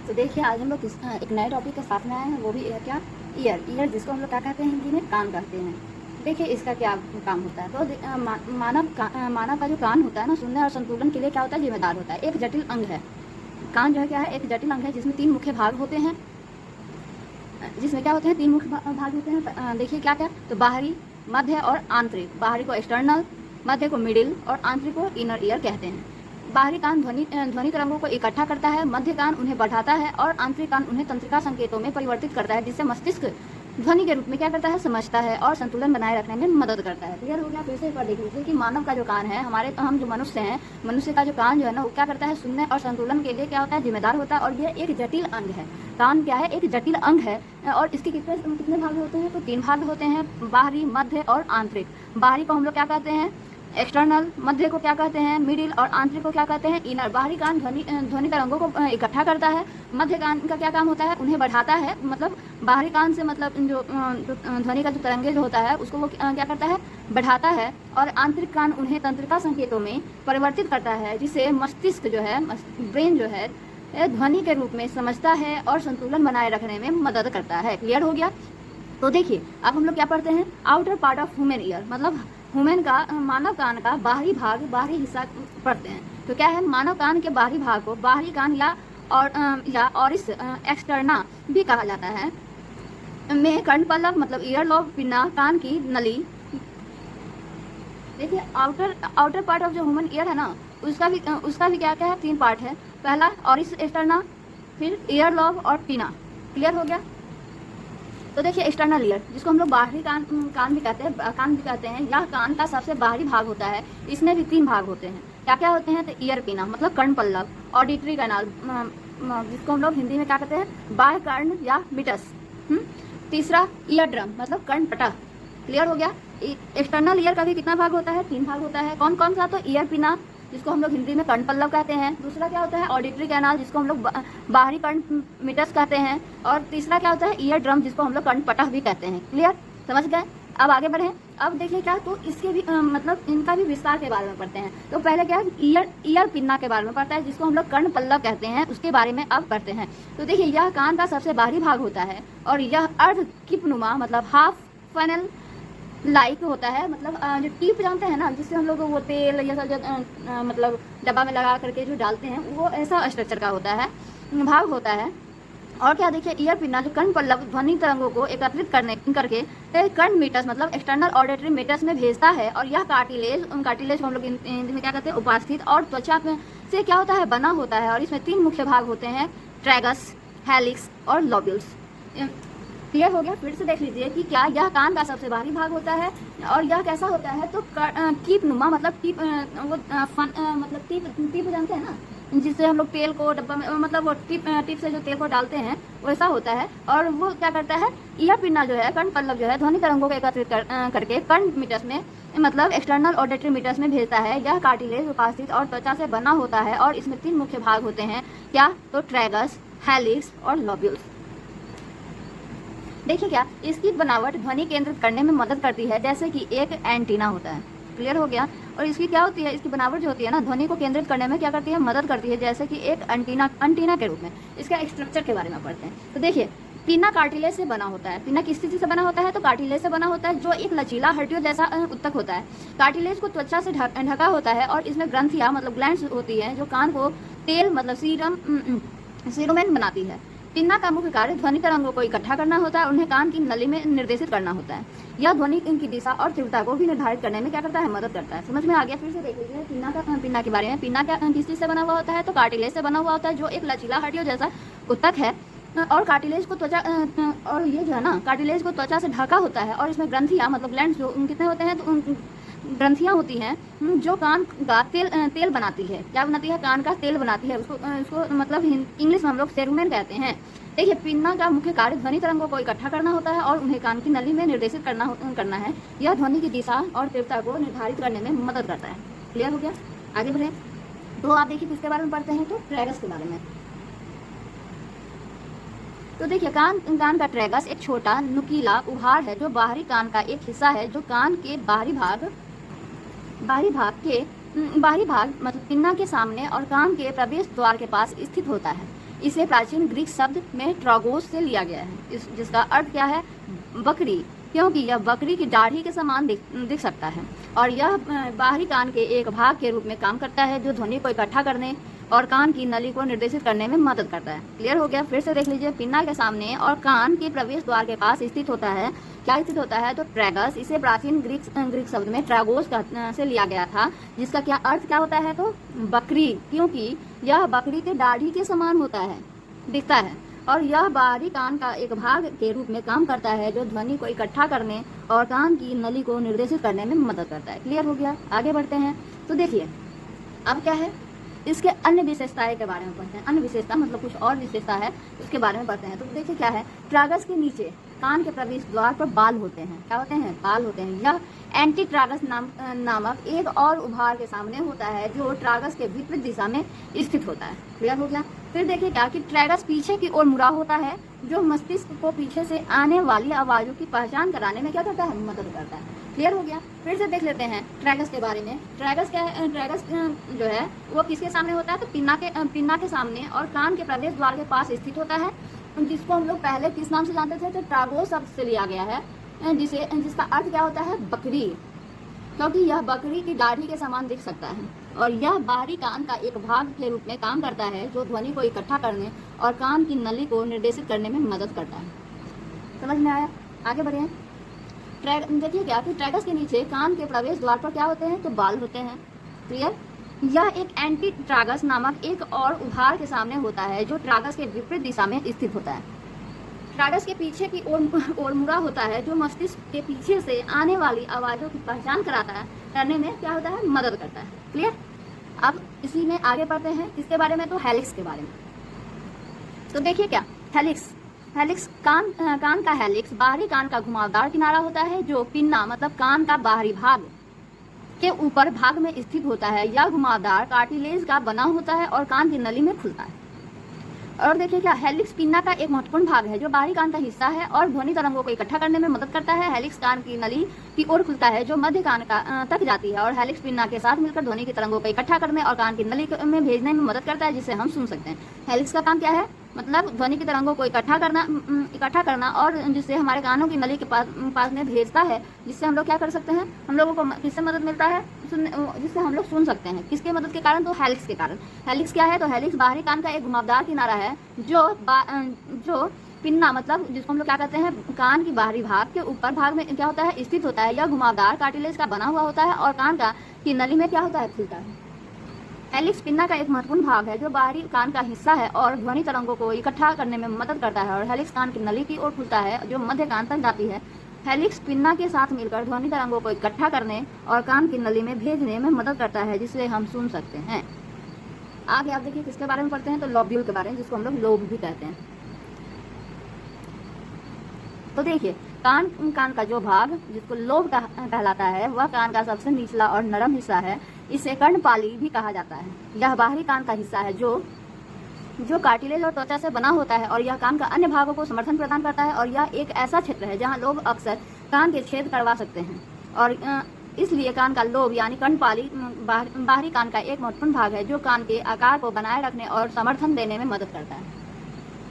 तो देखिए आज हम लोग एक नए टॉपिक के साथ में आए हैं, वो भी क्या ईयर जिसको हम लोग क्या कहते हैं हिंदी में कान कहते हैं। देखिए इसका क्या काम होता है। तो मानव का जो कान होता है ना, सुनने और संतुलन के लिए क्या होता है, जिम्मेदार होता है। एक जटिल अंग है कान, जो है क्या है, एक जटिल अंग है जिसमें 3 मुख्य भाग होते हैं। जिसमें क्या होते हैं, 3 मुख्य भाग होते हैं। देखिए क्या क्या, तो बाहरी, मध्य और आंतरिक। बाहरी को एक्सटर्नल, मध्य को मिडिल और आंतरिक को इनर ईयर कहते हैं। बाहरी कान ध्वनि तरंगों को इकट्ठा करता है, मध्य कान उन्हें बढ़ाता है और आंतरिक कान उन्हें तंत्रिका संकेतों में परिवर्तित करता है, जिससे मस्तिष्क ध्वनि के रूप में क्या करता है, समझता है और संतुलन बनाए रखने में मदद करता है। क्लियर हो गया। फिर से एक बार देख लीजिए कि मानव का जो कान है, हम जो मनुष्य हैं, मनुष्य का जो कान जो है ना, वो क्या करता है, सुनने और संतुलन के लिए क्या होता है, जिम्मेदार होता है। और यह एक जटिल अंग है। कान क्या है, एक जटिल अंग है। और इसके कितने भाग होते हैं, तो 3 भाग होते हैं, बाहरी, मध्य और आंतरिक। बाहरी को हम लोग क्या कहते हैं, एक्सटर्नल। मध्य को क्या कहते हैं, मिडिल। और आंतरिक को क्या कहते हैं, इनर। बाहरी कान ध्वनि तरंगों को इकट्ठा करता है। मध्य कान का क्या काम होता है, उन्हें बढ़ाता है। मतलब बाहरी कान से मतलब जो ध्वनि का जो तरंगे जो होता है उसको वो क्या करता है, बढ़ाता है। और आंतरिक कान उन्हें तंत्रिका संकेतों में परिवर्तित करता है, जिससे मस्तिष्क जो है, ब्रेन जो है, ध्वनि के रूप में समझता है और संतुलन बनाए रखने में मदद करता है। क्लियर हो गया। तो देखिए अब हम लोग क्या पढ़ते हैं, outer part of human ear, मतलब मानव कान का बाहरी भाग, बाहरी हिस्सा पढ़ते हैं। तो क्या है, मानव कान के बाहरी भाग को बाहरी कान या ऑरिस एक्सटर्ना भी कहा जाता है। में कर्णपल्लव मतलब ईयर लॉब, पिन्ना, कान की नली। देखिए आउटर पार्ट ऑफ जो ह्यूमन ईयर है ना, उसका भी क्या क्या है, 3 पार्ट है। पहला ऑरिस एक्सटर्ना, फिर ईयर लॉब और पिना। क्लियर हो गया। तो देखिए एक्सटर्नल ईयर, जिसको हम लोग बाहरी कान भी कहते हैं, यह कान का सबसे बाहरी भाग होता है। इसमें भी 3 भाग होते हैं। क्या क्या होते हैं, तो ईयर पिना मतलब कर्णपल्लव, ऑडिटरी कैनाल जिसको हम लोग हिंदी में क्या कहते हैं, बाह्य कर्ण या मिटस। तीसरा ईयर ड्रम मतलब कर्णपटह। क्लियर हो गया। एक्सटर्नल ईयर का भी कितना भाग होता है, 3 भाग होता है। कौन कौन सा, तो ईयर पिना जिसको हम लोग हिंदी में कर्णपल्लव कहते हैं। दूसरा क्या होता है, ऑडिटरी कैनाल जिसको हम लोग बाहरी कर्ण मिटस कहते हैं। और तीसरा क्या होता है, ईयर ड्रम जिसको हम लोग कर्णपटह भी कहते हैं। क्लियर, समझ गए। अब आगे बढ़ें। अब देखिए क्या, तो इसके भी मतलब इनका भी विस्तार के बारे में पढ़ते हैं। तो पहले क्या है, ईयर पिन्ना के बारे में पढ़ता है, जिसको हम लोग कर्णपल्लव कहते हैं, उसके बारे में अब पढ़ते हैं। तो देखिए यह कान का सबसे बाहरी भाग होता है और यह अर्ध किपनुमा मतलब हाफ फनल लाइक होता है। मतलब जो टिप जानते हैं ना, जिससे हम लोग वो तेल या जो मतलब डब्बा में लगा करके जो डालते हैं, वो ऐसा स्ट्रक्चर का होता है, भाग होता है। और क्या देखिए, ईयर पिन्ना जो कर्णपल्लव ध्वनि तरंगों को एकत्रित करके कर्ण मीटस मतलब एक्सटर्नल ऑडिटरी मीटस में भेजता है। और यह कार्टिलेज को हम लोग हिंदी में क्या कहते हैं, उपस्थित और त्वचा से क्या होता है, बना होता है। और इसमें 3 मुख्य भाग होते हैं, ट्रैगस, हेलिक्स और लोब्यूल्स। क्लियर हो गया। फिर से देख लीजिए कि क्या यह कान का सबसे बाहरी भाग होता है और यह कैसा होता है, तो टीप नुमा मतलब मतलब टीप जानते हैं ना, जिससे हम लोग तेल को डब्बा में मतलब वो टिप से जो तेल को डालते हैं वैसा होता है। और वो क्या करता है, ईयर पिन्ना जो है, कर्णपल्लव जो है, ध्वनि तरंगों को एकत्रित करके कर्ण मीटस में मतलब एक्सटर्नल ऑडिटरी मीटस में भेजता है। यह कार्टिलेज उपस्थित और त्वचा से बना होता है और इसमें 3 मुख्य भाग होते हैं। क्या, तो ट्रैगस, हेलिक्स और लोब्यूल्स। देखिए क्या, इसकी बनावट ध्वनि केंद्रित करने में मदद करती है, जैसे कि एक एंटीना होता है। क्लियर हो गया। और इसकी क्या होती है, इसकी बनावट जो होती है ना, ध्वनि को केंद्रित करने में क्या करती है, मदद करती है, जैसे कि एक एंटीना के रूप में। इसका स्ट्रक्चर के बारे में पढ़ते हैं। तो देखिए पिन्ना कार्टिलेज से बना होता है। पिन्ना किस स्थिति से बना होता है, तो कार्टिलेज से बना होता है, जो एक लचीला हड्डियों जैसा उत्तक होता है। कार्टिलेज को त्वचा से ढका होता है और इसमें ग्रंथियां मतलब ग्लैंड्स होती है, जो कान को तेल मतलब सीरुमेन बनाती है। पिन्ना का मुख्य कार्य ध्वनि तरंगों को इकट्ठा करना होता है, उन्हें कान की नली में निर्देशित करना होता है। यह ध्वनि की दिशा और तीव्रता को भी निर्धारित करने में क्या करता है, मदद करता है। समझ में आ गया। फिर से देख लीजिए पिन्ना के बारे में। पिन्ना क्या किस चीज से बना हुआ होता है, तो कार्टिलेज से बना हुआ होता है, जो एक लचीला हड्डियों जैसा उत्तक है। और कार्टिलेज को त्वचा और ये जो है ना, कार्टिलेज को त्वचा से ढका होता है और इसमें ग्रंथियां मतलब ग्लैंड्स जो कितने होते हैं, तो ग्रंथियां होती हैं जो कान का तेल बनाती है। क्या बनाती है, कान का तेल बनाती है। उसको मतलब इंग्लिश में हम लोग सेरुमेन कहते हैं। देखिए पिन्ना का मुख्य कार्य ध्वनि तरंगों को इकट्ठा करना होता है और उन्हें कान की नली में निर्देशित करना है। यह ध्वनि की दिशा और तीव्रता को निर्धारित करने में मदद करता है। क्लियर हो गया। आगे बढ़े। तो आप देखिए किसके बारे में पढ़ते हैं, तो ट्रैगस के बारे में। तो देखिए कान का ट्रैगस एक छोटा नुकीला उभार है, जो बाहरी कान का एक हिस्सा है, जो कान के बाहरी भाग मतलब पिन्ना के सामने और कान के प्रवेश द्वार के पास स्थित होता है। इसे प्राचीन ग्रीक शब्द में ट्रागोस से लिया गया है, जिसका अर्थ क्या है? बकरी, क्योंकि यह बकरी की दाढ़ी के समान दिख सकता है और यह बाहरी कान के एक भाग के रूप में काम करता है जो ध्वनि को इकट्ठा करने और कान की नली को निर्देशित करने में मदद करता है। क्लियर हो गया? फिर से देख लीजिए, पिन्ना के सामने और कान के प्रवेश द्वार के पास स्थित होता है। क्या स्थित होता है? तो ट्रैगस। इसे प्राचीन ग्रीक शब्द में ट्रागोस से लिया गया था, जिसका क्या अर्थ क्या होता है? तो बकरी, क्योंकि यह बकरी के दाढ़ी के समान होता है, दिखता है और यह बाहरी कान का एक भाग के रूप में काम करता है जो ध्वनि को इकट्ठा करने और कान की नली को निर्देशित करने में मदद करता है। क्लियर हो गया? आगे बढ़ते हैं। तो देखिए अब क्या है, इसके अन्य विशेषताएं के बारे में पढ़ते हैं। अन्य विशेषता मतलब कुछ और विशेषता है, उसके बारे में पढ़ते हैं। तो देखिए क्या है, ट्रागस के नीचे कान के प्रवेश द्वार पर बाल होते हैं। क्या होते हैं? बाल होते हैं। यह एंटी ट्रागस नामक एक और उभार के सामने होता है जो ट्रागस के विपरीत दिशा में स्थित होता है। क्लियर हो गया? फिर देखिए क्या कि ट्रैगस पीछे की ओर मुड़ा होता है जो मस्तिष्क को पीछे से आने वाली आवाज़ों की पहचान कराने में क्या करता है? मदद करता है। क्लियर हो गया? फिर से देख लेते हैं ट्रैगस के बारे में। ट्रैगस क्या है? ट्रैगस जो है वो किसके सामने होता है? तो पिन्ना के सामने और कान के प्रवेश द्वार के पास स्थित होता है, जिसको हम लोग पहले किस नाम से जानते थे? तो ट्रागोस शब्द से लिया गया है, जिसका अर्थ क्या होता है? बकरी, क्योंकि यह बकरी की दाढ़ी के समान दिख सकता है और यह बाहरी कान का एक भाग के रूप में काम करता है जो ध्वनि को इकट्ठा करने और कान की नली को निर्देशित करने में मदद करता है। समझ में आया? आगे बढ़े। देखिए क्या कि ट्रैगस के नीचे कान के प्रवेश द्वार पर क्या होते हैं? तो बाल होते हैं। क्लियर? यह एक एंटी ट्रागस नामक एक और उभार के सामने होता है जो ट्रागस के विपरीत दिशा में स्थित होता है। ट्रैगस के पीछे की ओर मुड़ा होता है जो मस्तिष्क के पीछे से आने वाली आवाज़ों की पहचान करने में क्या होता है? मदद करता है। क्लियर? अब इसी में आगे बढ़ते हैं। किसके बारे में? तो हेलिक्स के बारे में। तो देखिए क्या, हेलिक्स कान का हेलिक्स बाहरी कान का घुमावदार किनारा होता है जो पिन्ना मतलब कान का बाहरी भाग के ऊपर भाग में स्थित होता है। यह घुमावदार कार्टिलेज का बना होता है और कान की नली में खुलता है। और देखिए क्या, हेलिक्स पिन्ना का एक महत्वपूर्ण भाग है जो बाहरी कान का हिस्सा है और ध्वनि तरंगों को इकट्ठा करने में मदद करता है। हेलिक्स कान की नली की ओर खुलता है जो मध्य कान का तक जाती है और हेलिक्स पिन्ना के साथ मिलकर ध्वनि की तरंगों को इकट्ठा करने और कान की नली में भेजने में मदद करता है, जिससे हम सुन सकते हैं। हेलिक्स का काम क्या है? मतलब ध्वनि की तरंगों को इकट्ठा करना और जिससे हमारे कानों की नली के पास में भेजता है, जिससे हम लोग क्या कर सकते हैं? हम लोगों को किससे मदद मिलता है? जिससे हम लोग सुन सकते हैं। किसके मदद के कारण? तो हेलिक्स के कारण। हेलिक्स क्या है? तो हेलिक्स बाहरी कान का एक घुमावदार किनारा है जो पिन्ना मतलब जिसको हम लोग क्या कहते हैं? कान की बाहरी भाग के ऊपर भाग में क्या होता है? स्थित होता है। यह घुमावदार कार्टिलेज का बना हुआ होता है और कान की नली में क्या होता है? खुलता है। हेलिक्स पिन्ना का एक महत्वपूर्ण भाग है जो बाहरी कान का हिस्सा है और ध्वनि तरंगों को इकट्ठा करने में मदद करता है और हेलिक्स कान की नली की ओर खुलता है जो मध्य कान तक जाती है। हेलिक्स पिन्ना के साथ मिलकर ध्वनि तरंगों को इकट्ठा करने और कान की नली में भेजने में मदद करता है, जिससे हम सुन सकते हैं। आगे आप देखिए किसके बारे में पढ़ते हैं? तो लॉब्यूल के बारे में, जिसको हम लोग लोब भी कहते हैं। तो देखिए कान का जो भाग जिसको लोब कहलाता है वह कान का सबसे निचला और नरम हिस्सा है। इसे कर्णपाली भी कहा जाता है। यह बाहरी कान का हिस्सा है जो कार्टिलेज और त्वचा से बना होता है और यह कान का अन्य भागों को समर्थन प्रदान करता है और यह एक ऐसा क्षेत्र है जहां लोग अक्सर कान के छेद करवा सकते हैं और इसलिए कान का लोब यानी कर्णपाली बाहरी कान का एक महत्वपूर्ण भाग है जो कान के आकार को बनाए रखने और समर्थन देने में मदद करता है।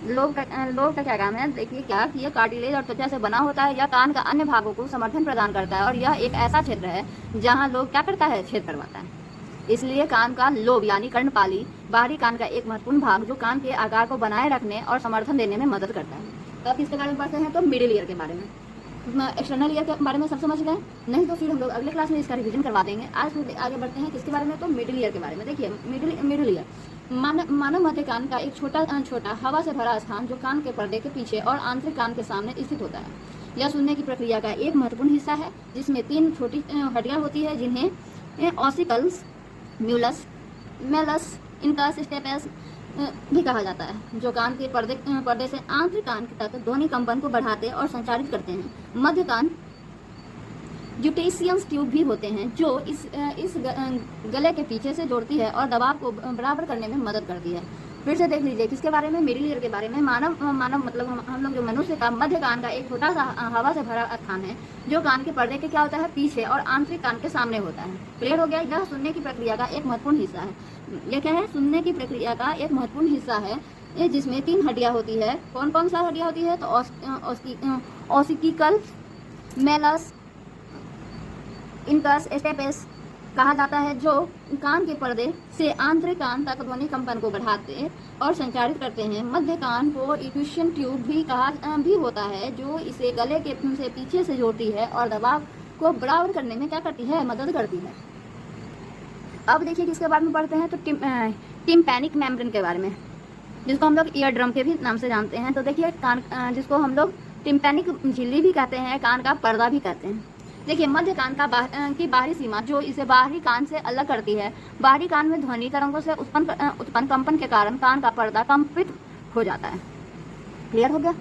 लोब का क्या काम है? देखिए क्या कि यह कार्टिलेज और त्वचा से बना होता है। यह कान का अन्य भागों को समर्थन प्रदान करता है और यह एक ऐसा क्षेत्र है जहां लोग क्या करता है? छेद करवाता है। इसलिए कान का लोब यानी कर्णपाली बाहरी कान का एक महत्वपूर्ण भाग जो कान के आकार को बनाए रखने और समर्थन देने में मदद करता है। तो अब किसके बारे में पढ़ते हैं? तो मिडिल ईयर के बारे में। एक्सटर्नल ईयर के बारे में सब समझ गए? नहीं तो फिर हम लोग अगले क्लास में इसका रिवीजन करवा देंगे। आज फिर आगे बढ़ते हैं किसके बारे में? तो मिडिल ईयर के बारे में। देखिए मिडिल ईयर मानव मध्य कान का एक छोटा हवा से भरा स्थान जो कान के पर्दे के पीछे और आंतरिक कान के सामने स्थित होता है। यह सुनने की प्रक्रिया का एक महत्वपूर्ण हिस्सा है जिसमें 3 छोटी हड्डियां होती है जिन्हें ऑसिकल्स, म्यूलस, मेलस, इनकस, स्टेपस भी कहा जाता है, जो कान के पर्दे से आंतरिक कान तक ध्वनि कंपन को बढ़ाते और संचारित करते हैं। मध्य कान यूटेशियंस ट्यूब भी होते हैं जो इस गले के पीछे से जोड़ती है और दबाव को बराबर करने में मदद करती है। फिर से देख लीजिए किसके बारे में? मिडिल ईयर के बारे में। मानव मतलब हम लोग जो मनुष्य का मध्य कान का एक छोटा सा हवा से भरा स्थान है जो कान के पर्दे के क्या होता है? पीछे और आंतरिक कान के सामने होता है। क्लियर हो गया? यह सुनने की प्रक्रिया का एक महत्वपूर्ण हिस्सा है। यह क्या है? सुनने की प्रक्रिया का एक महत्वपूर्ण हिस्सा है ये जिसमें 3 हड्डियां होती है। कौन कौन सा हड्डियां होती है? तो ऑसिकिकल, मेलस, इनकस, स्टेपेस कहा जाता है, जो कान के पर्दे से आंतरिक कान तक ध्वनि कंपन को बढ़ाते और संचारित करते हैं। मध्य कान को इक्वेशन ट्यूब भी कहा भी होता है, जो इसे गले के से पीछे से जोड़ती है और दबाव को बराबर करने में क्या करती है? मदद करती है। अब देखिए किसके बारे में पढ़ते हैं, तो टिम्पैनिक मेम्ब्रेन के बारे में, जिसको हम लोग ईयर ड्रम के भी नाम से जानते हैं। तो देखिए कान, जिसको हम लोग टिम्पैनिक झिल्ली भी कहते हैं, कान का पर्दा भी कहते हैं। देखिए मध्य कान का की बाहरी सीमा जो इसे बाहरी कान से अलग करती है। बाहरी कान में ध्वनि तरंगों से उत्पन्न कंपन के कारण कान का पर्दा कंपित हो जाता है। क्लियर हो गया?